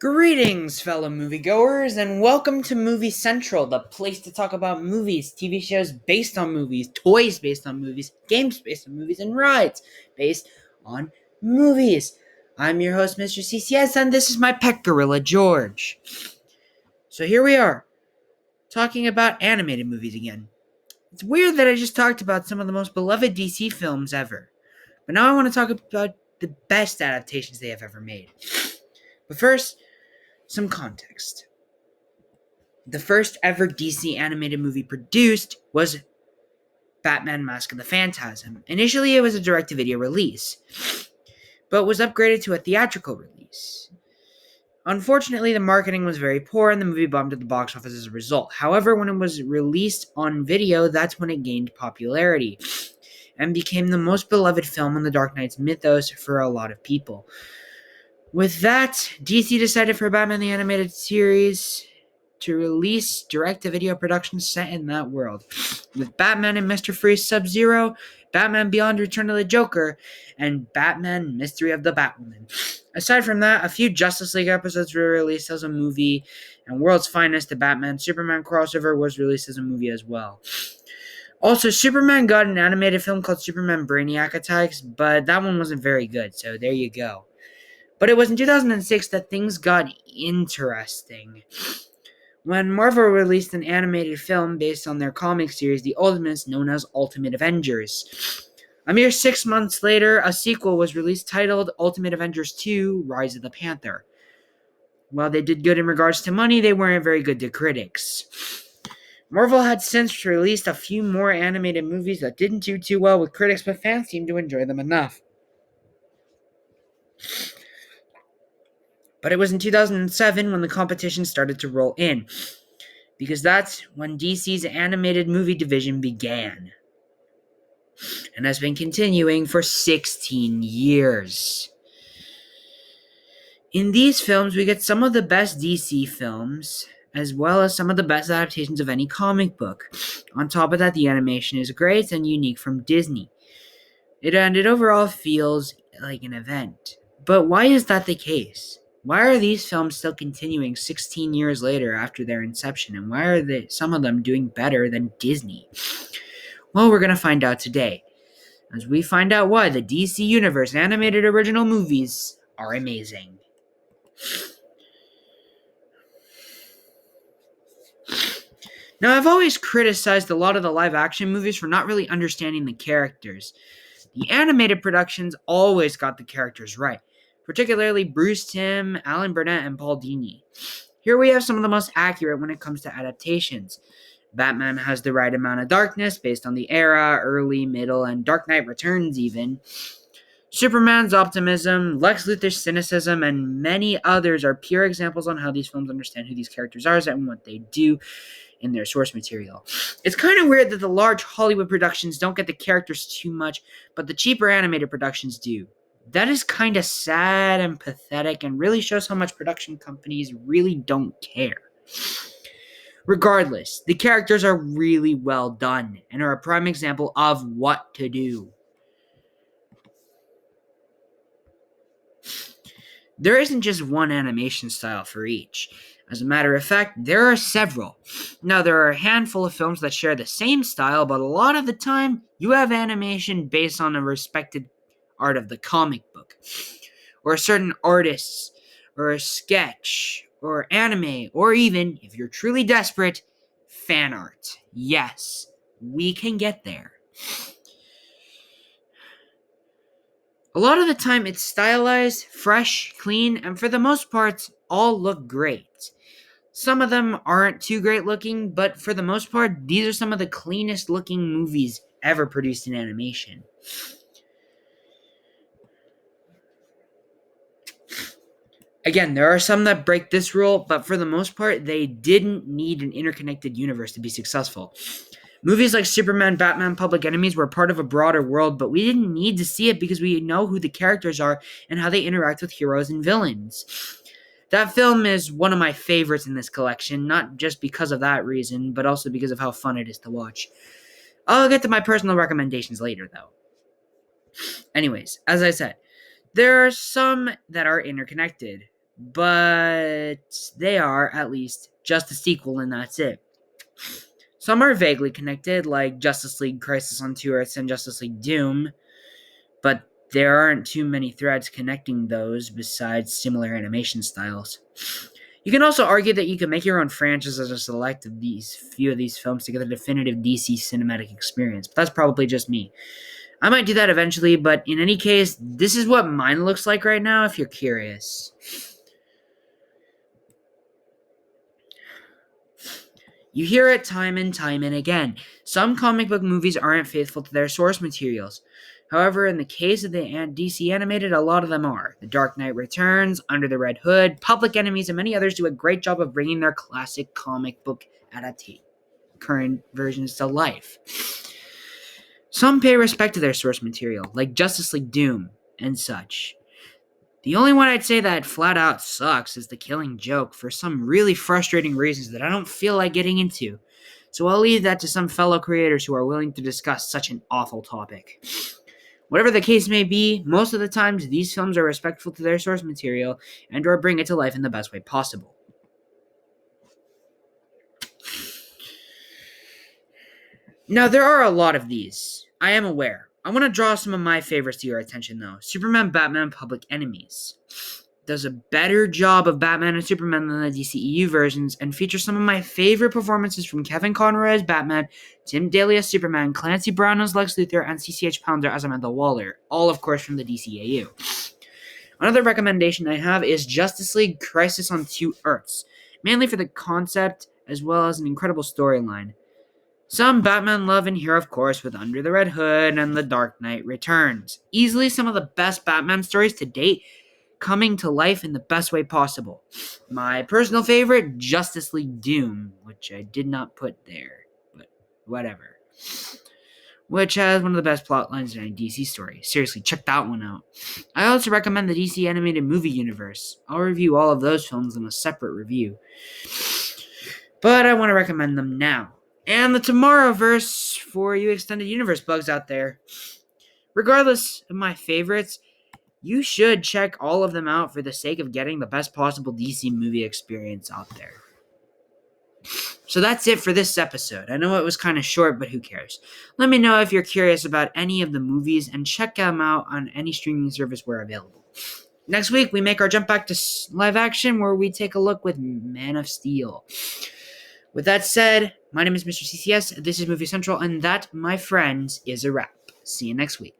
Greetings, fellow moviegoers, and welcome to Movie Central, the place to talk about movies, TV shows based on movies, toys based on movies, games based on movies, and rides based on movies. I'm your host, Mr. CCS, and this is my pet gorilla, George. So here we are, talking about animated movies again. It's weird that I just talked about some of the most beloved DC films ever, but now I want to talk about the best adaptations they have ever made. But first, some context. The first ever DC animated movie produced was Batman Mask of the Phantasm. Initially, it was a direct-to-video release, but was upgraded to a theatrical release. Unfortunately, the marketing was very poor and the movie bombed at the box office as a result. However, when it was released on video, that's when it gained popularity and became the most beloved film in the Dark Knight's mythos for a lot of people. With that, DC decided for Batman the Animated Series to release direct-to-video productions set in that world, with Batman and Mr. Freeze Sub-Zero, Batman Beyond Return of the Joker, and Batman Mystery of the Batwoman. Aside from that, a few Justice League episodes were released as a movie, and World's Finest, the Batman-Superman crossover, was released as a movie as well. Also, Superman got an animated film called Superman Brainiac Attacks, but that one wasn't very good, so there you go. But it was in 2006 that things got interesting, when Marvel released an animated film based on their comic series, The Ultimates, known as Ultimate Avengers. A mere 6 months later, a sequel was released titled Ultimate Avengers 2: Rise of the Panther. While they did good in regards to money, they weren't very good to critics. Marvel had since released a few more animated movies that didn't do too well with critics, but fans seemed to enjoy them enough. But it was in 2007 when the competition started to roll in, because that's when DC's animated movie division began, and has been continuing for 16 years. In these films, we get some of the best DC films, as well as some of the best adaptations of any comic book. On top of that, the animation is great and unique from Disney. It overall feels like an event. But why is that the case? Why are these films still continuing 16 years later after their inception, and why are some of them doing better than Disney? Well, we're going to find out today, as we find out why the DC Universe animated original movies are amazing. Now, I've always criticized a lot of the live-action movies for not really understanding the characters. The animated productions always got the characters right, particularly Bruce Timm, Alan Burnett, and Paul Dini. Here we have some of the most accurate when it comes to adaptations. Batman has the right amount of darkness based on the era, early, middle, and Dark Knight Returns even. Superman's optimism, Lex Luthor's cynicism, and many others are pure examples on how these films understand who these characters are and what they do in their source material. It's kind of weird that the large Hollywood productions don't get the characters too much, but the cheaper animated productions do. That is kind of sad and pathetic, and really shows how much production companies really don't care. Regardless, the characters are really well done and are a prime example of what to do. There isn't just one animation style for each. As a matter of fact, there are several. Now, there are a handful of films that share the same style, but a lot of the time, you have animation based on a respected art of the comic book, or a certain artist, or a sketch, or anime, or even, if you're truly desperate, fan art. Yes, we can get there. A lot of the time, it's stylized, fresh, clean, and for the most part, all look great. Some of them aren't too great looking, but for the most part, these are some of the cleanest looking movies ever produced in animation. Again, there are some that break this rule, but for the most part, they didn't need an interconnected universe to be successful. Movies like Superman, Batman, Public Enemies were part of a broader world, but we didn't need to see it because we know who the characters are and how they interact with heroes and villains. That film is one of my favorites in this collection, not just because of that reason, but also because of how fun it is to watch. I'll get to my personal recommendations later, though. Anyways, as I said, there are some that are interconnected, but they are, at least, just a sequel and that's it. Some are vaguely connected, like Justice League Crisis on Two Earths and Justice League Doom, but there aren't too many threads connecting those besides similar animation styles. You can also argue that you can make your own franchise as a select of these few of these films to get a definitive DC cinematic experience, but that's probably just me. I might do that eventually, but in any case, this is what mine looks like right now if you're curious. You hear it time and time and again. Some comic book movies aren't faithful to their source materials. However, in the case of the DC animated, a lot of them are. The Dark Knight Returns, Under the Red Hood, Public Enemies, and many others do a great job of bringing their classic comic book adaptation current versions to life. Some pay respect to their source material, like Justice League Doom and such. The only one I'd say that flat out sucks is The Killing Joke for some really frustrating reasons that I don't feel like getting into. So I'll leave that to some fellow creators who are willing to discuss such an awful topic. Whatever the case may be, most of the times these films are respectful to their source material and or bring it to life in the best way possible. Now, there are a lot of these. I am aware. I want to draw some of my favorites to your attention, though. Superman, Batman, Public Enemies does a better job of Batman and Superman than the DCEU versions and features some of my favorite performances from Kevin Conroy as Batman, Tim Daly as Superman, Clancy Brown as Lex Luthor, and CCH Pounder as Amanda Waller, all of course from the DCEU. Another recommendation I have is Justice League Crisis on Two Earths, mainly for the concept as well as an incredible storyline. Some Batman love in here, of course, with Under the Red Hood and The Dark Knight Returns. Easily some of the best Batman stories to date, coming to life in the best way possible. My personal favorite, Justice League Doom, which I did not put there, but whatever. Which has one of the best plot lines in any DC story. Seriously, check that one out. I also recommend the DC animated movie universe. I'll review all of those films in a separate review, but I want to recommend them now. And the Tomorrowverse for you extended universe bugs out there. Regardless of my favorites, you should check all of them out for the sake of getting the best possible DC movie experience out there. So that's it for this episode. I know it was kind of short, but who cares? Let me know if you're curious about any of the movies and check them out on any streaming service where available. Next week, we make our jump back to live action where we take a look with Man of Steel. With that said, my name is Mr. CCS, this is Movie Central, and that, my friends, is a wrap. See you next week.